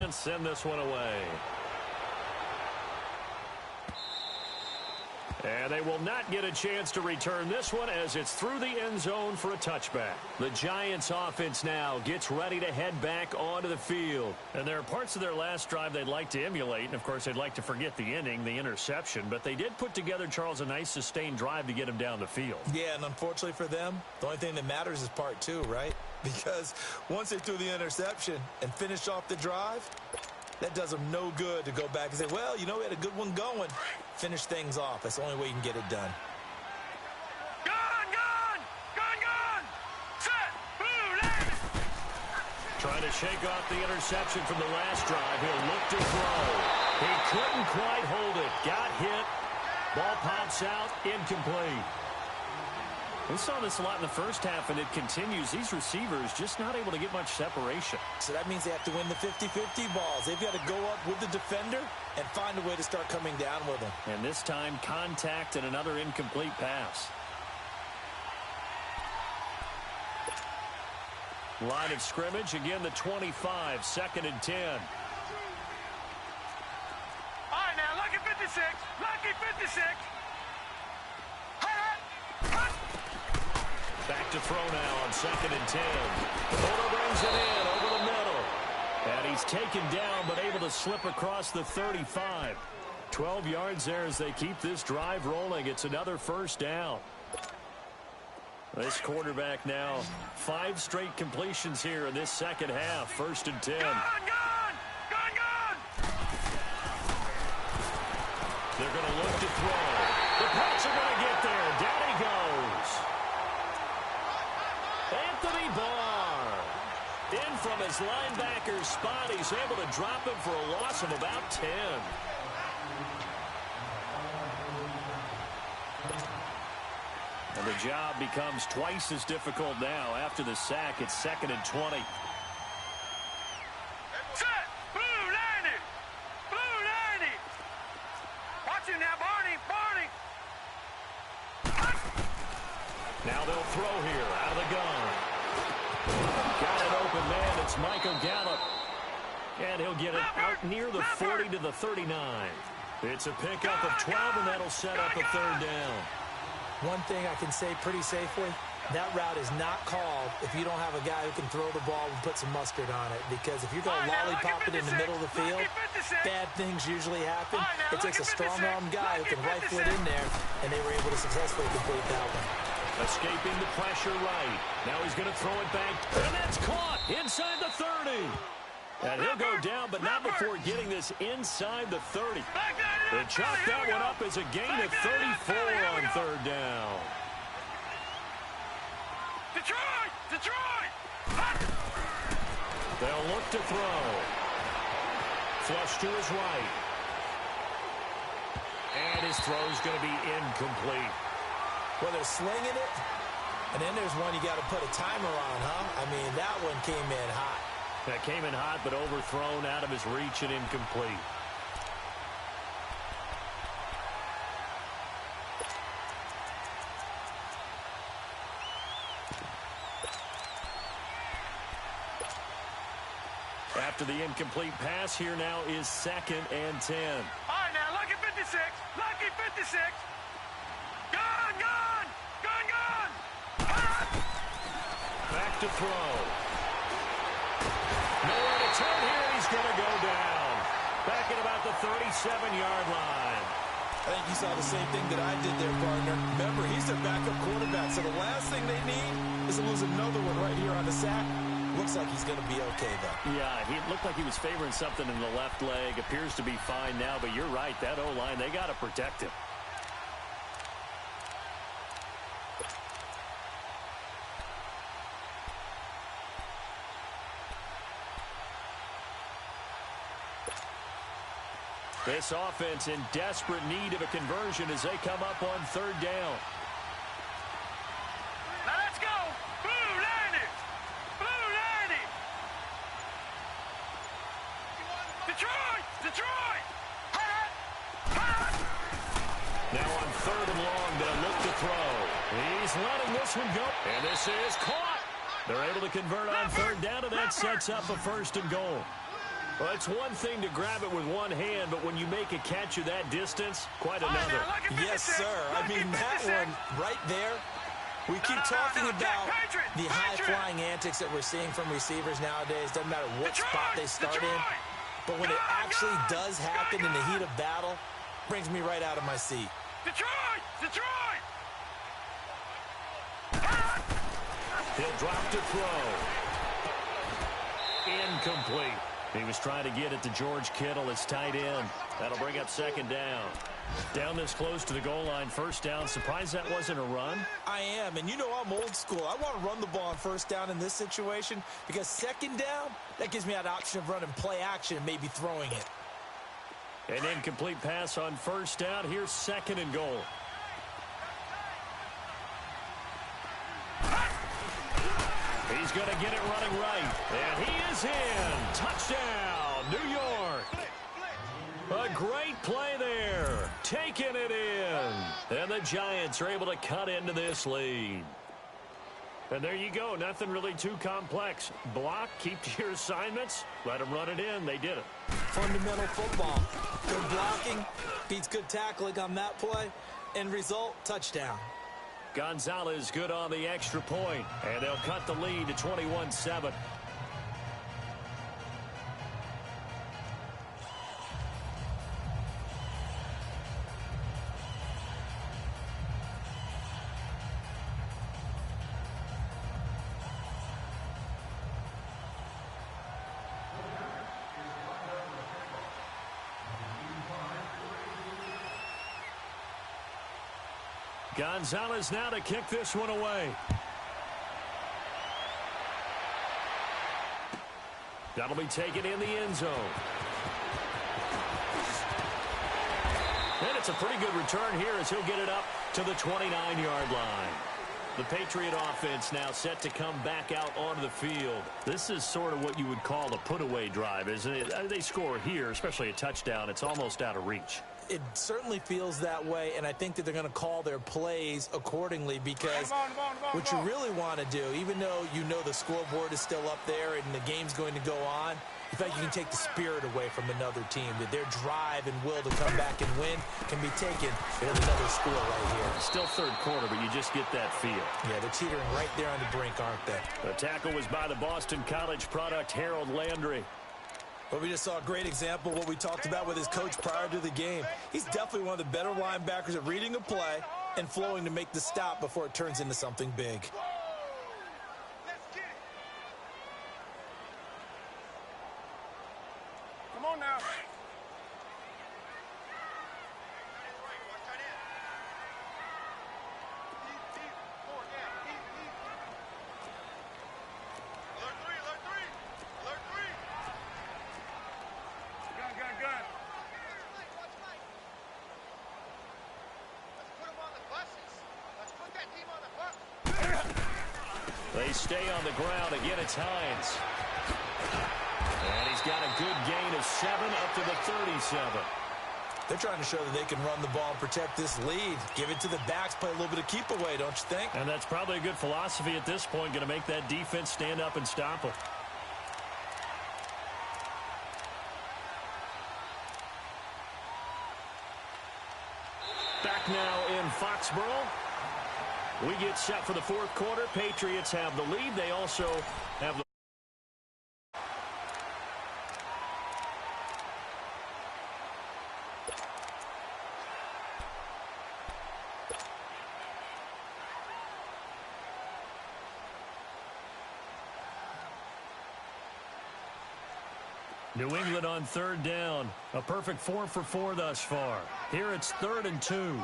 and send this one away. And they will not get a chance to return this one as it's through the end zone for a touchback. The Giants offense now gets ready to head back onto the field. And there are parts of their last drive they'd like to emulate. And, of course, they'd like to forget the inning, the interception. But they did put together, Charles, a nice sustained drive to get him down the field. Yeah, and unfortunately for them, the only thing that matters is part two, right? Because once they threw the interception and finished off the drive, that does them no good to go back and say, well, you know, we had a good one going. Finish things off. That's the only way you can get it done. Gun! Set! Boom! Land! Trying to shake off the interception from the last drive. He'll look to throw. He couldn't quite hold it. Got hit. Ball pops out. Incomplete. We saw this a lot in the first half, and it continues. These receivers just not able to get much separation. So that means they have to win the 50-50 balls. They've got to go up with the defender and find a way to start coming down with them. And this time, contact and another incomplete pass. Line of scrimmage, again the 25, 2nd and 10. All right, now, lucky 56. Lucky 56. Back to throw now on 2nd and 10. Fuller brings it in over the middle. And he's taken down but able to slip across the 35. 12 yards there as they keep this drive rolling. It's another first down. This quarterback now 5 straight completions here in this second half. 1st and 10. Gun! They're going to look to throw. The Pats are going to get there. Down he goes. Anthony Barr. In from his linebacker spot. He's able to drop him for a loss of about 10. And the job becomes twice as difficult now. After the sack, it's 2nd and 20. Set! Blue 90! Blue 90! Watch him now, Barney! Now they'll throw here out of the gun. Got an open man. It's Michael Gallup. And he'll get it out near the 40 to the 39. It's a pickup of 12, and that'll set up a 3rd down. One thing I can say pretty safely, that route is not called if you don't have a guy who can throw the ball and put some mustard on it. Because if you're going to lollipop it in the middle of the field, bad things usually happen. It takes a strong-arm guy who can rifle it in there, and they were able to successfully complete that one. Escaping the pressure right. Now he's going to throw it back. And that's caught inside the 30. And he'll go down, but not before getting this inside the 30. They chopped that one up as a gain of 34 on 3rd down. Detroit! They'll look to throw. Flush to his right. And his throw's going to be incomplete. Well, they're slinging it, and then there's one you got to put a timer on, huh? I mean, that one came in hot. That came in hot, but overthrown out of his reach and incomplete. After the incomplete pass, here now is 2nd and 10. All right, now, lucky 56. Lucky 56. Gun! Back to throw. Nowhere to turn here. He's going to go down. Back at about the 37-yard line. I think you saw the same thing that I did there, partner. Remember, he's their backup quarterback, so the last thing they need is to lose another one right here on the sack. Looks like he's going to be okay, though. Yeah, he looked like he was favoring something in the left leg. Appears to be fine now, but you're right. That O-line, they got to protect him. This offense in desperate need of a conversion as they come up on 3rd down. Now let's go! Blue 90! Blue 90! Detroit! Now on 3rd and long, they'll look to throw. He's letting this one go. And this is caught. They're able to convert on 3rd down, and that sets up a 1st and goal. Well, it's one thing to grab it with one hand, but when you make a catch of that distance, quite another. Yes, sir. I mean, that one right there, we keep talking about the high-flying antics that we're seeing from receivers nowadays. Doesn't matter what spot they start in. But when it actually does happen in the heat of battle, brings me right out of my seat. Detroit! Detroit! He'll drop to throw. Incomplete. He was trying to get it to George Kittle, his tight end. That'll bring up second down. Down this close to the goal line, first down. Surprised that wasn't a run? I am, and you know I'm old school. I want to run the ball on first down in this situation because second down, that gives me that option of running play action and maybe throwing it. An incomplete pass on first down. Here's second and goal. He's going to get it running right. And he is in. Touchdown, New York. A great play there. Taking it in. And the Giants are able to cut into this lead. And there you go. Nothing really too complex. Block, keep to your assignments, let them run it in. They did it. Fundamental football. Good blocking beats good tackling on that play. End result, touchdown. Gonzalez good on the extra point, and they'll cut the lead to 21-7. Gonzalez now to kick this one away. That'll be taken in the end zone. And it's a pretty good return here as he'll get it up to the 29-yard line. The Patriot offense now set to come back out onto the field. This is sort of what you would call a put-away drive, isn't it? They score here, especially a touchdown. It's almost out of reach. It certainly feels that way, and I think that they're going to call their plays accordingly because what you really want to do, even though you know the scoreboard is still up there and the game's going to go on, in fact, you can take the spirit away from another team, that their drive and will to come back and win can be taken with another score right here. Still third quarter, but you just get that feel. Yeah, they're teetering right there on the brink, aren't they? The tackle was by the Boston College product, Harold Landry. But we just saw a great example of what we talked about with his coach prior to the game. He's definitely one of the better linebackers at reading a play and flowing to make the stop before it turns into something big. Come on now. They stay on the ground. Again, it's Hines. And he's got a good gain of 7 up to the 37. They're trying to show that they can run the ball and protect this lead. Give it to the backs, play a little bit of keep away, don't you think? And that's probably a good philosophy at this point, going to make that defense stand up and stop them. Back now in Foxborough. We get set for the fourth quarter. Patriots have the lead. They also have the New England on third down. A perfect 4 for 4 thus far. Here it's 3rd and 2.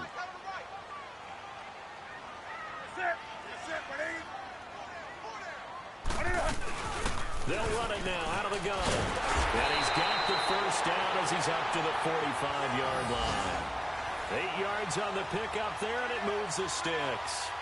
They'll run it now out of the gun. And he's got the first down as he's up to the 45-yard line. 8 yards on the pickup there, and it moves the sticks.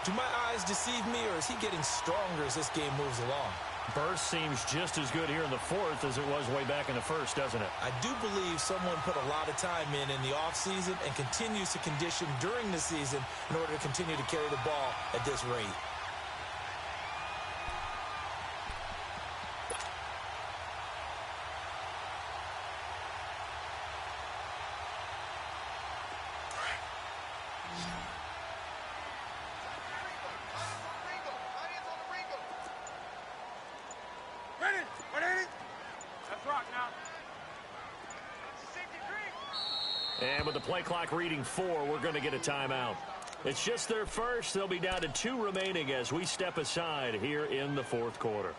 Do my eyes deceive me, or is he getting stronger as this game moves along? Burst seems just as good here in the fourth as it was way back in the first, doesn't it? I do believe someone put a lot of time in the offseason and continues to condition during the season in order to continue to carry the ball at this rate. now. And with the play clock reading 4, we're going to get a timeout. It's just their first. They'll be down to 2 remaining as we step aside here in the fourth quarter.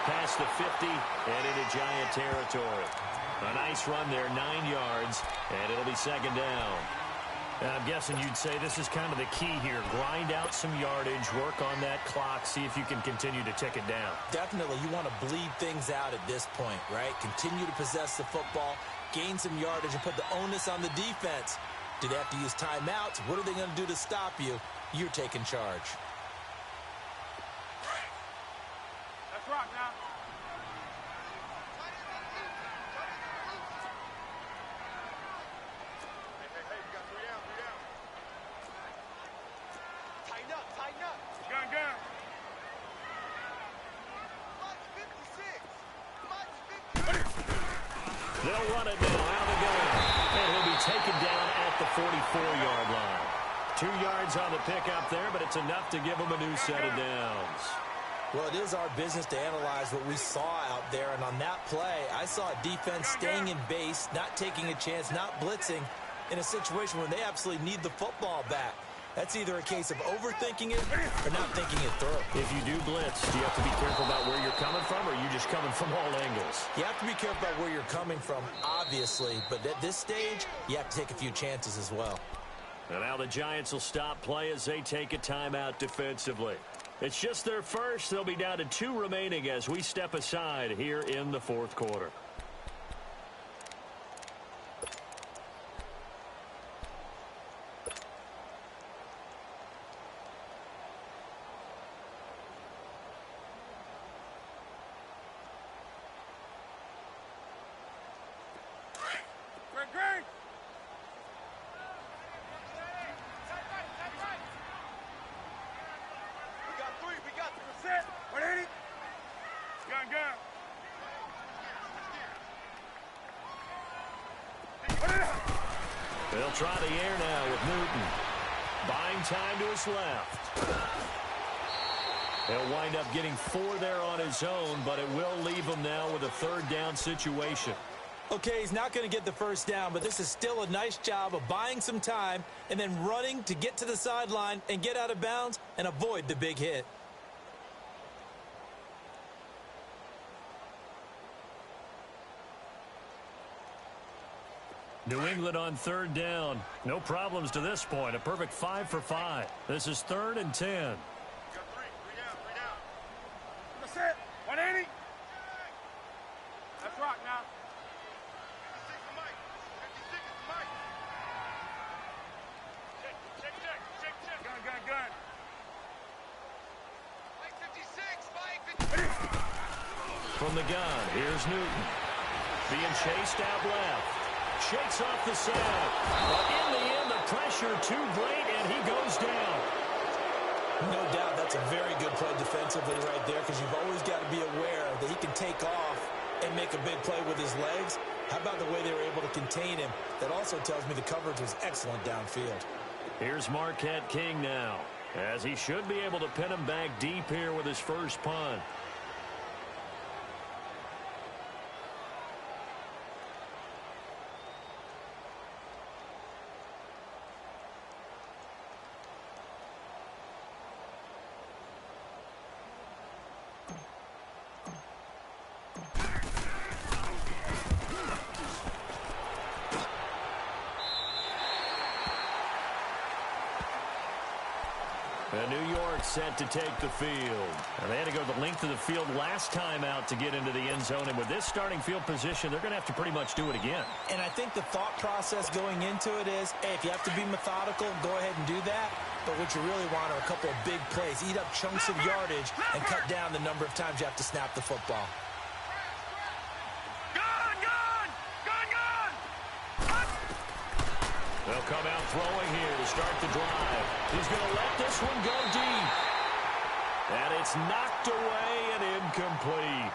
Past the 50 and into Giant territory. A nice run there, 9 yards, and it'll be second down. And I'm guessing you'd say this is kind of the key here. Grind out some yardage, work on that clock, see if you can continue to tick it down. Definitely, you want to bleed things out at this point, right? Continue to possess the football, gain some yardage, and put the onus on the defense. Do they have to use timeouts? What are they going to do to stop you? You're taking charge. Let's rock now. Hey, we got 3 down, 3 down. Tighten up, tighten up. Gun. March 56. They'll run it now out of the gun. And he'll be taken down at the 44-yard line. 2 yards on the pickup there, but it's enough to give him a new set of downs. Well, it is our business to analyze what we saw out there, and on that play, I saw a defense staying in base, not taking a chance, not blitzing in a situation where they absolutely need the football back. That's either a case of overthinking it or not thinking it through. If you do blitz, do you have to be careful about where you're coming from, or are you just coming from all angles? You have to be careful about where you're coming from, obviously, but at this stage, you have to take a few chances as well. And now the Giants will stop play as they take a timeout defensively. It's just their first. They'll be down to 2 remaining as we step aside here in the fourth quarter. Green. We got 3. Set. 180. Gun. They'll try the air now with Newton. Buying time to his left. He'll wind up getting 4 there on his own, but it will leave him now with a 3rd down situation. Okay, he's not going to get the first down, but this is still a nice job of buying some time and then running to get to the sideline and get out of bounds and avoid the big hit. New England on 3rd down. No problems to this point. A perfect 5 for 5. This is 3rd and 10. We got 3 down. Set. 180. Let's rock now. Gun. From the gun, here's Newton. Being chased out left. Shakes off the sack. But in the end, the pressure too great, and he goes down. No doubt that's a very good play defensively right there, because you've always got to be aware that he can take off and make a big play with his legs. How about the way they were able to contain him? That also tells me the coverage was excellent downfield. Here's Marquette King now, as he should be able to pin him back deep here with his first punt. And New York set to take the field. And they had to go the length of the field last time out to get into the end zone. And with this starting field position, they're going to have to pretty much do it again. And I think the thought process going into it is, hey, if you have to be methodical, go ahead and do that. But what you really want are a couple of big plays. Eat up chunks of yardage and cut down the number of times you have to snap the football. They'll come out throwing here. start the drive. He's going to let this one go deep. And it's knocked away and incomplete.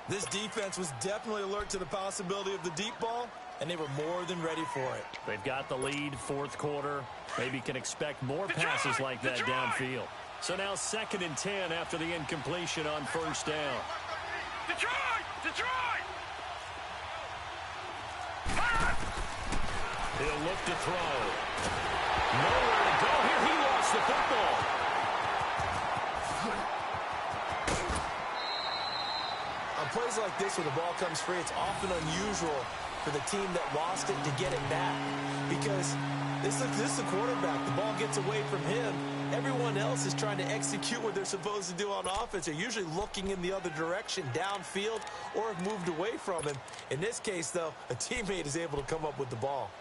This defense was definitely alert to the possibility of the deep ball, and they were more than ready for it. They've got the lead, fourth quarter. Maybe can expect more passes like that downfield. So now 2nd and 10 after the incompletion on first down. Detroit! Detroit! He'll look to throw. Nowhere to go here. He lost the football. On plays like this where the ball comes free, it's often unusual for the team that lost it to get it back. Because this is the quarterback. The ball gets away from him. Everyone else is trying to execute what they're supposed to do on offense. They're usually looking in the other direction, downfield, or have moved away from him. In this case, though, a teammate is able to come up with the ball.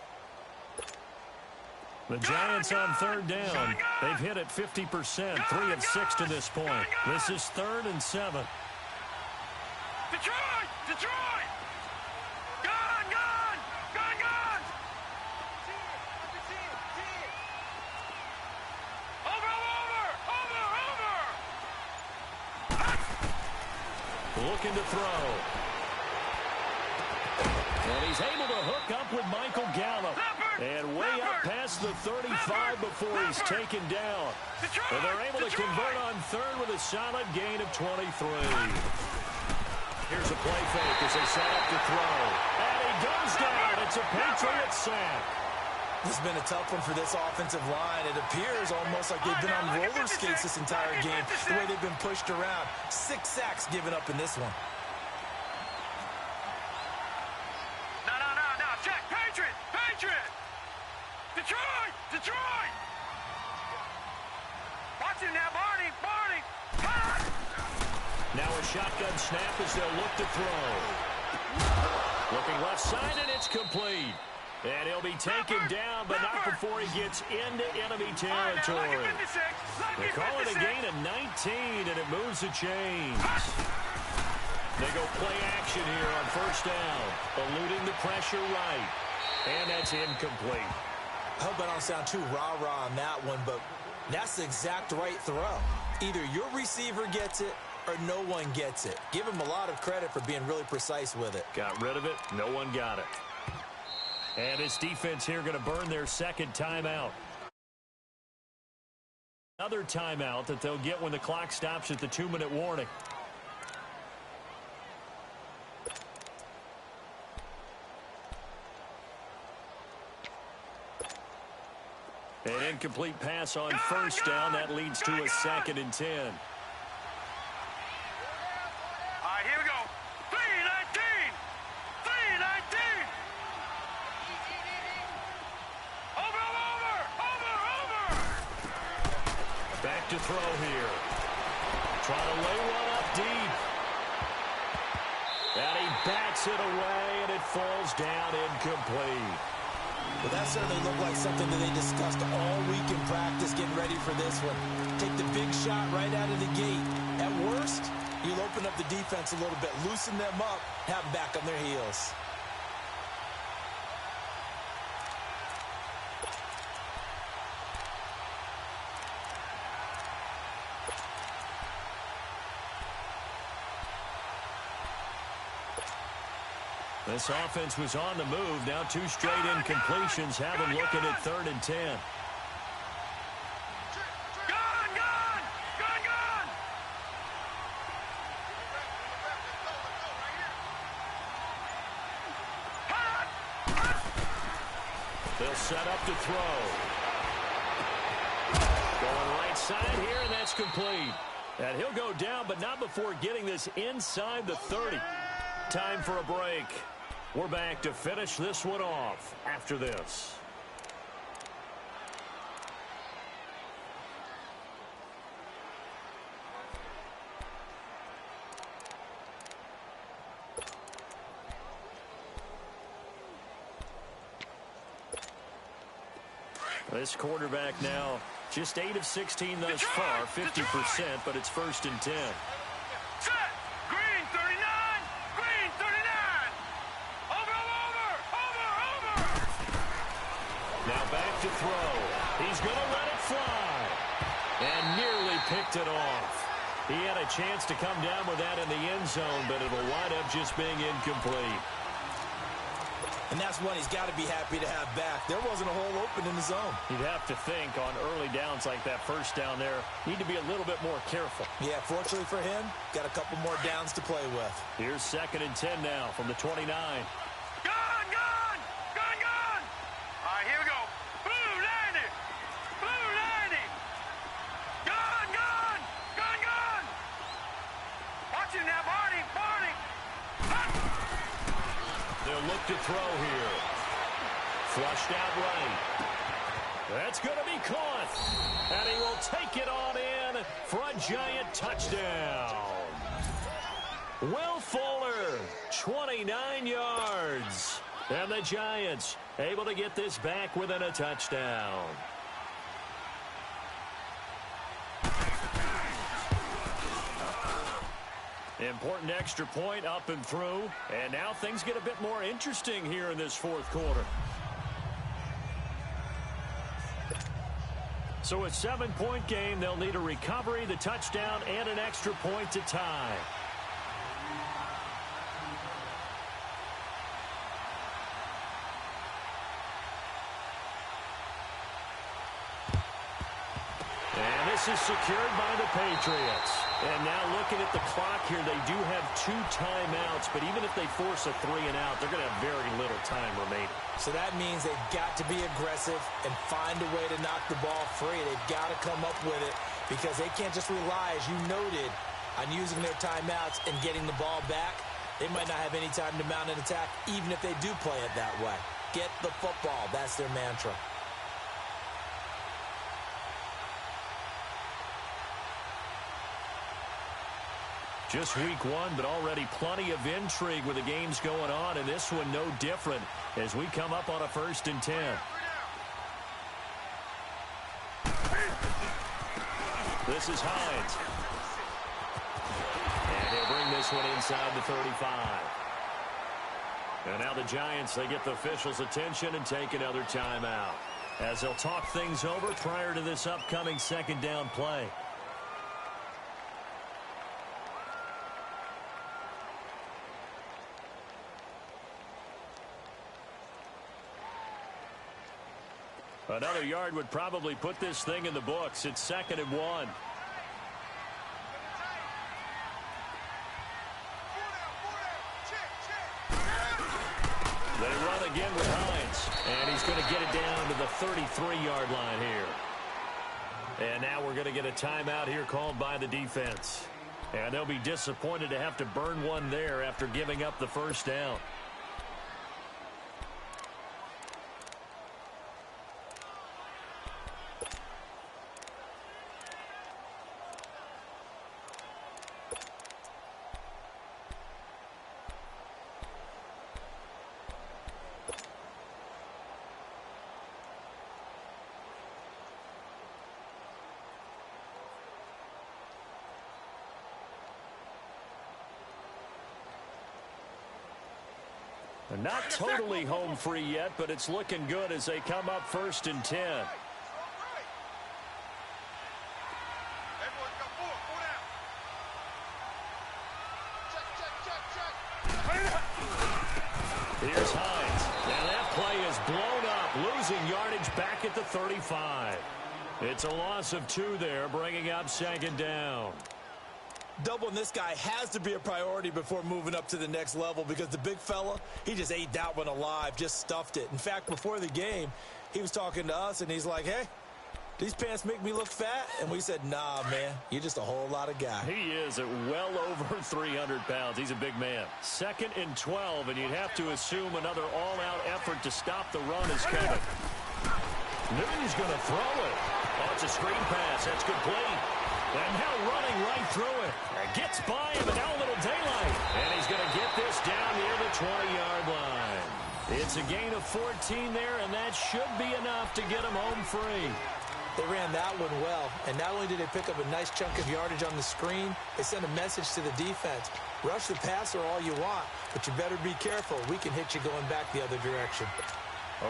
The Giants on 3rd down. They've hit it 50%, 3 of 6 to this point. This is 3rd and 7. Detroit! Detroit! Gun! Gun! Gun! Gun! Over! Over! Over! Looking to throw. And he's able to hook up with Michael Gallup. And way up past the 35 before he's taken down. And they're able to convert on 3rd with a solid gain of 23. Here's a play fake as they set up to throw. And he goes down. It's a Patriot sack. This has been a tough one for this offensive line. It appears almost like they've been on roller skates this entire game, the way they've been pushed around. 6 sacks given up in this one. No, Jack, Patriot! Patriot! Detroit! Detroit! Watch him now, Barney! Barney! Now a shotgun snap as they'll look to throw. Looking left side, and it's complete. And he'll be taken down, but not before he gets into enemy territory. They call it a gain of 19, and it moves the chains. They go play action here on first down, eluding the pressure right. And that's incomplete. I hope I don't sound too rah-rah on that one, but that's the exact right throw. Either your receiver gets it or no one gets it. Give him a lot of credit for being really precise with it. Got rid of it. No one got it. And this defense here going to burn their 2nd timeout. Another timeout that they'll get when the clock stops at the 2-minute warning. An incomplete pass on first down. That leads to a 2nd and 10. All right, here we go. 3-19! 3-19! Over! Back to throw here. Trying to lay one up deep. And he bats it away, and it falls down incomplete. Well, that certainly looked like something that they discussed all week in practice getting ready for this one. Take the big shot right out of the gate. At worst, you'll open up the defense a little bit, loosen them up, have them back on their heels. This offense was on the move. Now 2 straight incompletions have them looking at 3rd and 10. Gun! They'll set up to throw. Going right side here, and that's complete. And he'll go down, but not before getting this inside the 30. Time for a break. We're back to finish this one off after this. This quarterback now Just 8 of 16 thus far, 50%, but it's 1st and 10. Set. Green 39. Green 39. Over. Now back to throw. He's going to let it fly. And nearly picked it off. He had a chance to come down with that in the end zone, but it'll wind up just being incomplete. And that's one he's got to be happy to have back. There wasn't a hole open in the zone. You'd have to think on early downs like that first down there, need to be a little bit more careful. Yeah, fortunately for him, got a couple more downs to play with. Here's 2nd and 10 now from the 29. Gun. All right, here we go. Blue 90. Blue 90. Gun. Watch him now, Barney. They'll look to throw here. Flushed out right. That's going to be caught. And he will take it on in for a giant touchdown. Will Fuller, 29 yards. And the Giants able to get this back within a touchdown. Important extra point up and through. And now things get a bit more interesting here in this 4th quarter. So a 7-point game, they'll need a recovery, the touchdown, and an extra point to tie. And this is secured by the Patriots. And now looking at the clock here, they do have 2 timeouts, but even if they force a 3 and out, they're going to have very little time remaining. So that means they've got to be aggressive and find a way to knock the ball free. They've got to come up with it because they can't just rely, as you noted, on using their timeouts and getting the ball back. They might not have any time to mount an attack, even if they do play it that way. Get the football. That's their mantra. Just week 1, but already plenty of intrigue with the games going on, and this one no different as we come up on a 1st and 10. This is Hines. And he'll bring this one inside the 35. And now the Giants, they get the officials' attention and take another timeout as they'll talk things over prior to this upcoming 2nd down play. Another yard would probably put this thing in the books. It's 2nd and 1. They run again with Hines. And he's going to get it down to the 33-yard line here. And now we're going to get a timeout here called by the defense. And they'll be disappointed to have to burn one there after giving up the 1st down. Not totally home free yet, but it's looking good as they come up 1st and 10. Here's Hines. And that play is blown up, losing yardage back at the 35. It's a loss of 2 there, bringing up 2nd down. Doubling this guy has to be a priority before moving up to the next level because the big fella, he just ate that one alive, just stuffed it. In fact, before the game, he was talking to us, and he's like, hey, these pants make me look fat? And we said, nah, man, you're just a whole lot of guy. He is at well over 300 pounds. He's a big man. 2nd and 12, and you'd have to assume another all-out effort to stop the run is coming. Newton's going to throw it. Oh, it's a screen pass. That's complete. And now running right through it. Gets by him, and now a little daylight. And he's going to get this down near the 20-yard line. It's a gain of 14 there, and that should be enough to get him home free. They ran that one well, and not only did they pick up a nice chunk of yardage on the screen, they sent a message to the defense. Rush the passer all you want, but you better be careful. We can hit you going back the other direction.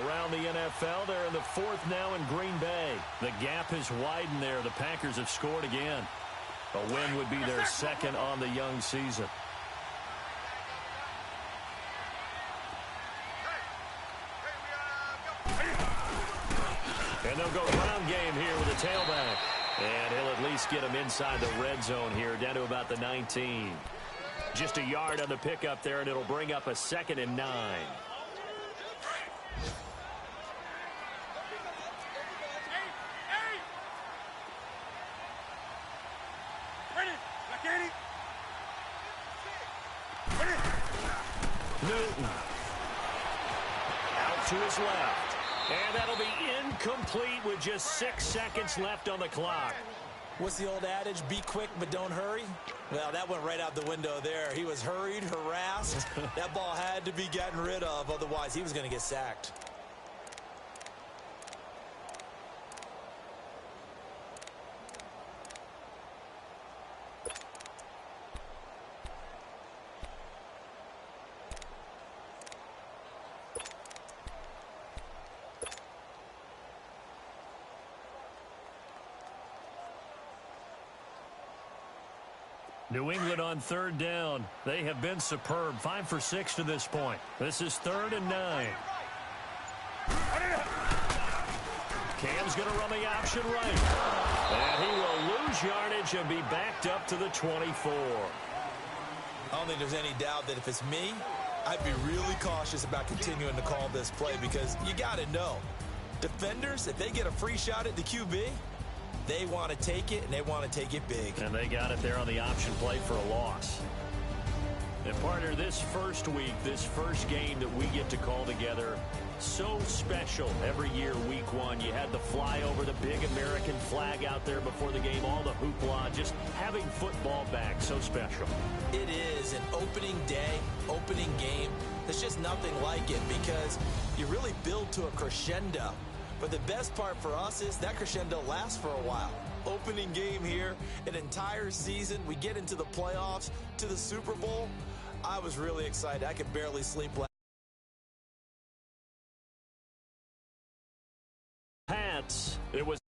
Around the NFL, they're in the fourth now in Green Bay. The gap has widened there. The Packers have scored again. A win would be their second on the young season. And they'll go ground game here with a tailback. And he'll at least get him inside the red zone here, down to about the 19. Just a yard on the pickup there, and it'll bring up a 2nd and 9. Newton. Out to his left. And that'll be incomplete with just 6 seconds left on the clock. What's the old adage? Be quick, but don't hurry? Well, that went right out the window there. He was hurried, harassed. That ball had to be gotten rid of, otherwise he was going to get sacked. New England on 3rd down. They have been superb. 5 for 6 to this point. This is 3rd and 9. Cam's going to run the option right. And he will lose yardage and be backed up to the 24. I don't think there's any doubt that if it's me, I'd be really cautious about continuing to call this play because you got to know, defenders, if they get a free shot at the QB, they want to take it, and they want to take it big. And they got it there on the option play for a loss. And, partner, this first week, this first game that we get to call together, so special every year, week 1. You had the flyover, the big American flag out there before the game, all the hoopla, just having football back, so special. It is an opening day, opening game. There's just nothing like it because you really build to a crescendo. But the best part for us is that crescendo lasts for a while. Opening game here, an entire season. We get into the playoffs, to the Super Bowl. I was really excited. I could barely sleep last Pats, it was